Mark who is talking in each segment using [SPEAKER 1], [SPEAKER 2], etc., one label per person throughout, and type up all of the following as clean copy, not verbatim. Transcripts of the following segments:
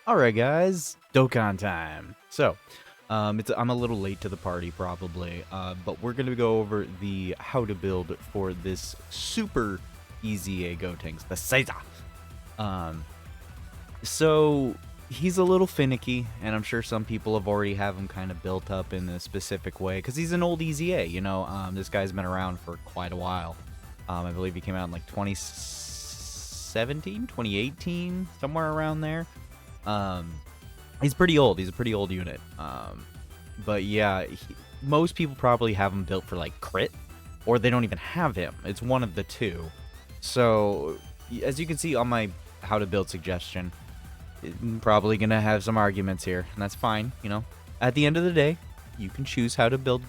[SPEAKER 1] Alright guys, Dokkan time. So, I'm a little late to the party probably, but we're going to go over the how to build for this super EZA Gotenks, the SEZA. So he's a little finicky, and I'm sure some people have already have him kind of built up in a specific way, because he's an old EZA, you know. This guy's been around for quite a while. I believe he came out in like 2017, 2018, somewhere around there. He's pretty old. He's a pretty old unit. But yeah, most people probably have him built for like crit, or they don't even have him. It's one of the two. So as you can see on my how to build suggestion, I'm probably gonna have some arguments here, and that's fine. You know, at the end of the day, you can choose how to build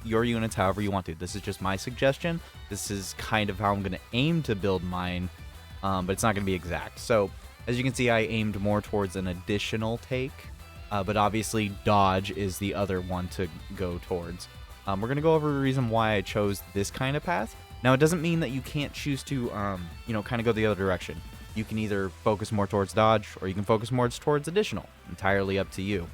[SPEAKER 1] your units however you want to. This is just my suggestion. This is kind of how I'm gonna aim to build mine, but it's not gonna be exact. So as you can see, I aimed more towards an additional take, but obviously dodge is the other one to go towards. We're going to go over the reason why I chose this kind of path. Now, it doesn't mean that you can't choose to, kind of go the other direction. You can either focus more towards dodge, or you can focus more towards additional. Entirely up to you.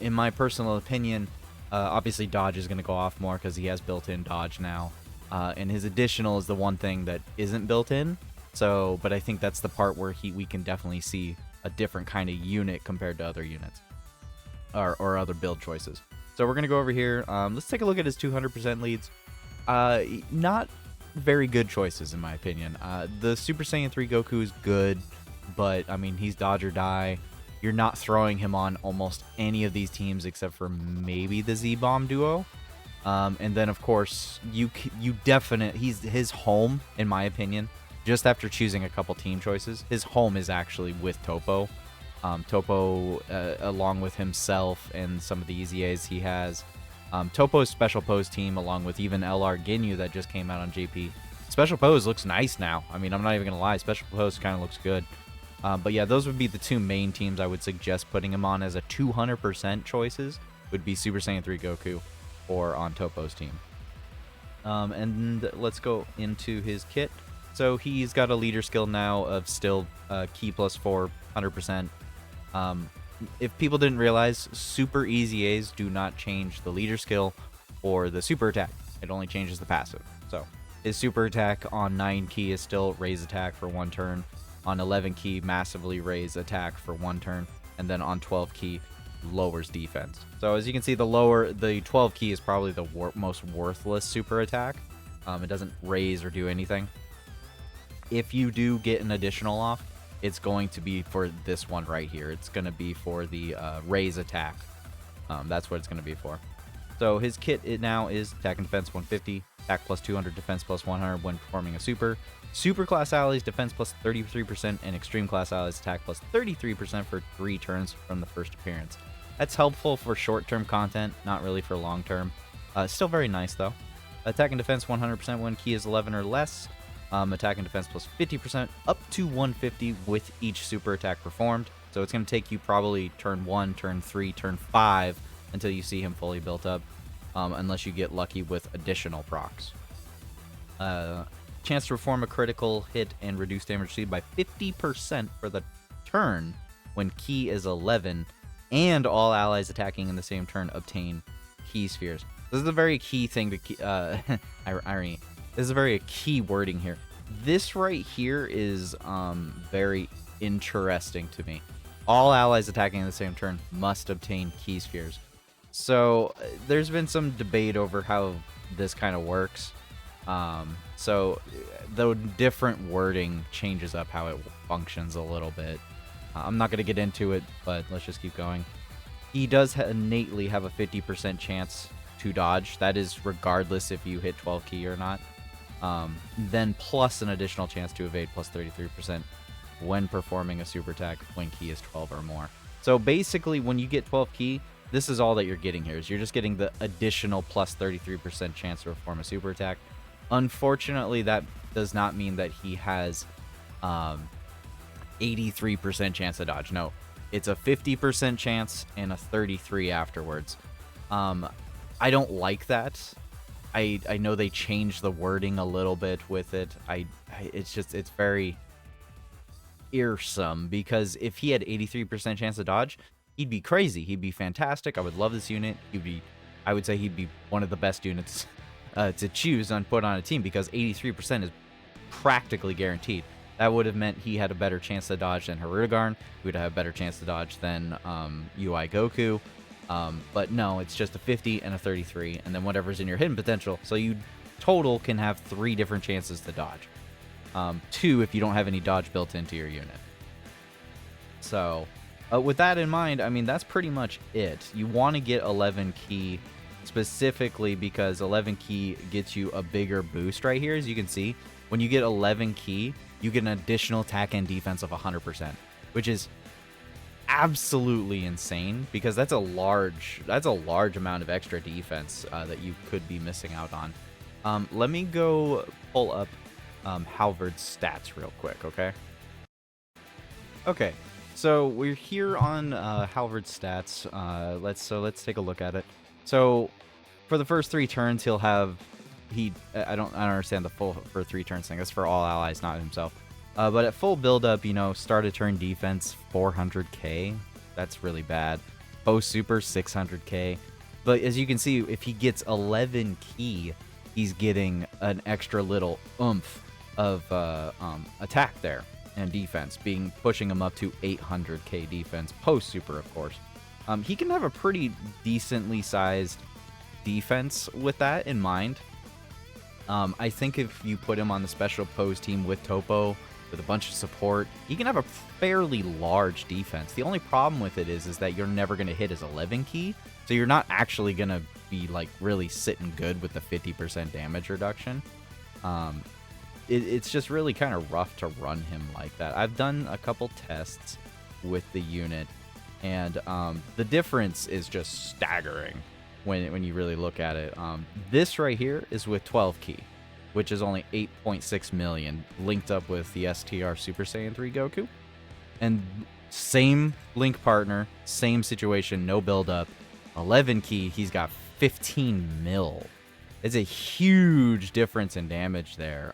[SPEAKER 1] In my personal opinion, obviously dodge is going to go off more because he has built-in dodge now. And his additional is the one thing that isn't built in. So, but I think that's the part where we can definitely see a different kind of unit compared to other units or other build choices. So we're going to go over here. Let's take a look at his 200% leads. Not very good choices in my opinion. The Super Saiyan 3 Goku is good, but I mean, he's dodge or die. You're not throwing him on almost any of these teams except for maybe the Z-Bomb duo. And then of course, his home, in my opinion, just after choosing a couple team choices, his home is actually with Toppo. Toppo, along with himself and some of the EZAs he has. Toppo's Special Pose team, along with even LR Ginyu that just came out on JP. Special Pose looks nice now. I mean, I'm not even going to lie. Special Pose kind of looks good. But yeah, those would be the two main teams I would suggest putting him on as a 200% choices. Would be Super Saiyan 3 Goku or on Toppo's team. And let's go into his kit. So he's got a leader skill now of still key plus 4, 100%. If people didn't realize, super EZAs do not change the leader skill or the super attack. It only changes the passive. So his super attack on 9 key is still raise attack for 1 turn. On 11 key, massively raise attack for 1 turn. And then on 12 key, lowers defense. So as you can see, the 12 key is probably the most worthless super attack. It doesn't raise or do anything. If you do get an additional off, it's going to be for this one right here. It's going to be for the raise attack. That's what it's going to be for. So his kit now is attack and defense 150, attack plus 200, defense plus 100 when performing a super. Super class allies defense plus 33%, and extreme class allies attack plus 33% for 3 turns from the first appearance. That's helpful for short-term content, not really for long-term. Still very nice though. Attack and defense 100% when key is 11 or less. Attack and defense plus 50%, up to 150 with each super attack performed. So it's going to take you probably turn 1, turn 3, turn 5 until you see him fully built up, unless you get lucky with additional procs. Chance to perform a critical hit and reduce damage received by 50% for the turn when key is 11, and all allies attacking in the same turn obtain key spheres. This is a very key thing to irony. This is a very key wording here. This right here is very interesting to me. All allies attacking in the same turn must obtain key spheres. So there's been some debate over how this kind of works. So the different wording changes up how it functions a little bit. I'm not going to get into it, but let's just keep going. He does innately have a 50% chance to dodge. That is regardless if you hit 12 key or not. Then plus an additional chance to evade plus 33% when performing a super attack when key is 12 or more. So basically, when you get 12 key, this is all that you're getting here. Is you're just getting the additional plus 33% chance to perform a super attack. Unfortunately, that does not mean that he has 83% chance to dodge. No, it's a 50% chance and a 33 afterwards. I don't like that. I know they changed the wording a little bit with it. It's very fearsome, because if he had 83% chance to dodge, he'd be crazy. He'd be fantastic. I would love this unit. I would say he'd be one of the best units to choose and put on a team, because 83% is practically guaranteed. That would have meant he had a better chance to dodge than Hirudegarn. He would have a better chance to dodge than UI Goku. But no, it's just a 50 and a 33, and then whatever's in your hidden potential. So you total can have 3 different chances to dodge. 2 if you don't have any dodge built into your unit. So with that in mind, I mean, that's pretty much it. You want to get 11 key specifically because 11 key gets you a bigger boost right here. As you can see, when you get 11 key, you get an additional attack and defense of 100%, which is absolutely insane, because that's a large amount of extra defense that you could be missing out on. Let me go pull up Halvard's stats real quick, okay? Okay, so we're here on Halvard's stats. Let's take a look at it. So for the first 3 turns, he'll have I don't understand the full for 3 turns thing. That's for all allies, not himself. But at full build-up, you know, start a turn defense, 400k. That's really bad. Post super, 600k. But as you can see, if he gets 11 key, he's getting an extra little oomph of attack there and defense, pushing him up to 800k defense, post super, of course. He can have a pretty decently sized defense with that in mind. I think if you put him on the special pose team with Topo, with a bunch of support, he can have a fairly large defense. The only problem with it is that you're never going to hit his 11 key, so you're not actually going to be like really sitting good with the 50% damage reduction. It's just really kind of rough to run him like that. I've done a couple tests with the unit, and the difference is just staggering when you really look at it. This right here is with 12 key, which is only 8.6 million, linked up with the STR Super Saiyan 3 Goku. And same link partner, same situation, no build up. 11 key, he's got 15 mil. It's a huge difference in damage there.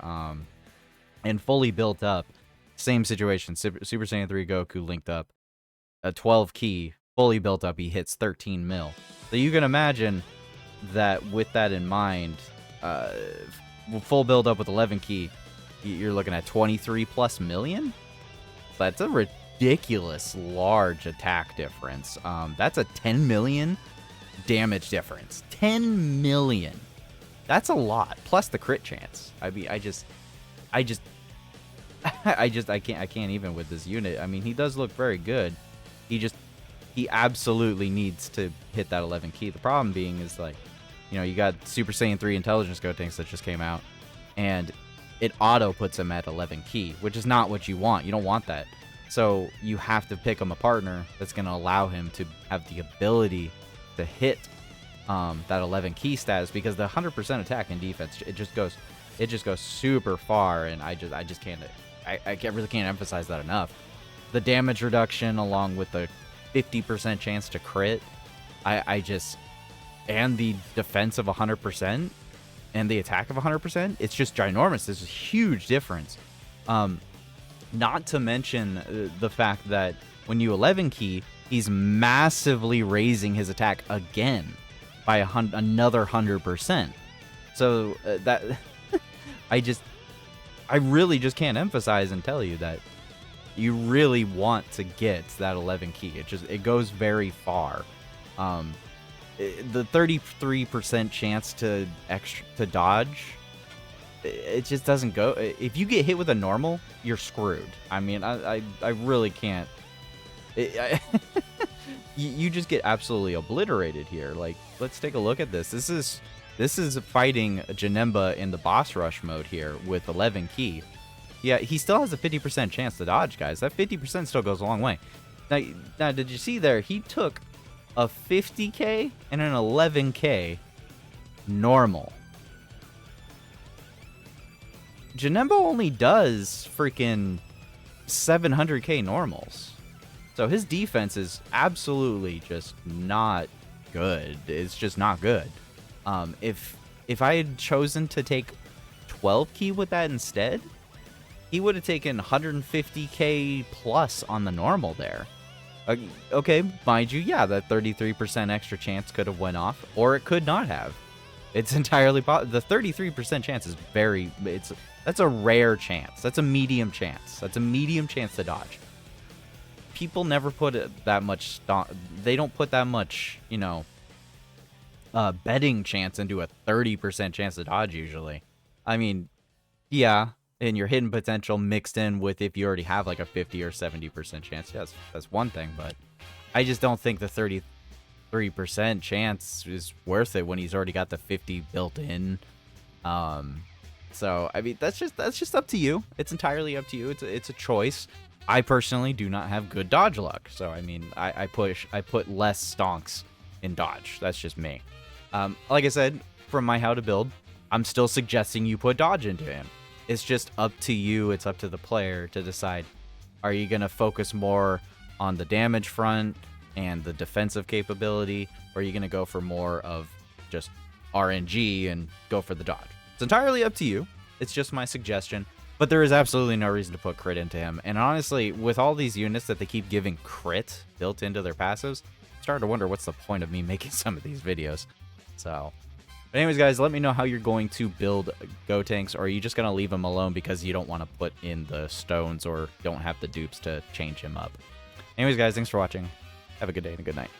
[SPEAKER 1] And fully built up, same situation, Super Saiyan 3 Goku linked up. A 12 key, fully built up, he hits 13 mil. So you can imagine that with that in mind, full build up with 11 key, you're looking at 23 plus million. That's a ridiculous large attack difference. That's a 10 million damage difference. 10 million. That's a lot. Plus the crit chance. I mean, I can't even with this unit. I mean, he does look very good. He absolutely needs to hit that 11 key. The problem being is, like, you know, you got Super Saiyan 3 Intelligence Gotenks that just came out, and it auto puts him at 11 key, which is not what you want. You don't want that. So you have to pick him a partner that's going to allow him to have the ability to hit that 11 key status, because the 100% attack and defense, it just goes super far, and I really can't emphasize that enough. The damage reduction along with the 50% chance to crit, and the defense of 100% and the attack of 100%, it's just ginormous. There's a huge difference. Not to mention the fact that when you 11 key, he's massively raising his attack again by another 100%. So that I really just can't emphasize and tell you that you really want to get that 11 key. It goes very far. The 33% chance to dodge, it just doesn't go. If you get hit with a normal, you're screwed. I mean, I really can't. You just get absolutely obliterated here. Like, let's take a look at this. This is fighting Janemba in the boss rush mode here with 11 key. Yeah, he still has a 50% chance to dodge, guys. That 50% still goes a long way. Now, did you see there? He took a 50k and an 11k normal. Janemba only does freaking 700k normals. So his defense is absolutely just not good. It's just not good. If I had chosen to take 12 key with that instead, he would have taken 150k plus on the normal there. Okay, mind you, yeah, that 33% extra chance could have went off, or it could not have. It's entirely possible. The 33% chance is that's a rare chance. That's a medium chance. That's a medium chance to dodge. People never put that much stock. They don't put that much, you know, betting chance into a 30% chance to dodge usually. I mean, yeah, and your hidden potential mixed in with if you already have like a 50 or 70% chance. Yes, that's one thing, but I just don't think the 33% chance is worth it when he's already got the 50 built in. So I mean, that's just up to you. It's entirely up to you. It's a choice. I personally do not have good dodge luck, so I mean, I put less stonks in dodge. That's just me. Like I said, from my how to build, I'm still suggesting you put dodge into him. It's just up to you. It's up to the player to decide. Are you gonna focus more on the damage front and the defensive capability, or are you gonna go for more of just RNG and go for the dodge? It's entirely up to you. It's just my suggestion. But there is absolutely no reason to put crit into him. And honestly, with all these units that they keep giving crit built into their passives, I'm starting to wonder what's the point of me making some of these videos. So, but anyways, guys, let me know how you're going to build Gotenks, or are you just going to leave him alone because you don't want to put in the stones or don't have the dupes to change him up. Anyways, guys, thanks for watching. Have a good day and a good night.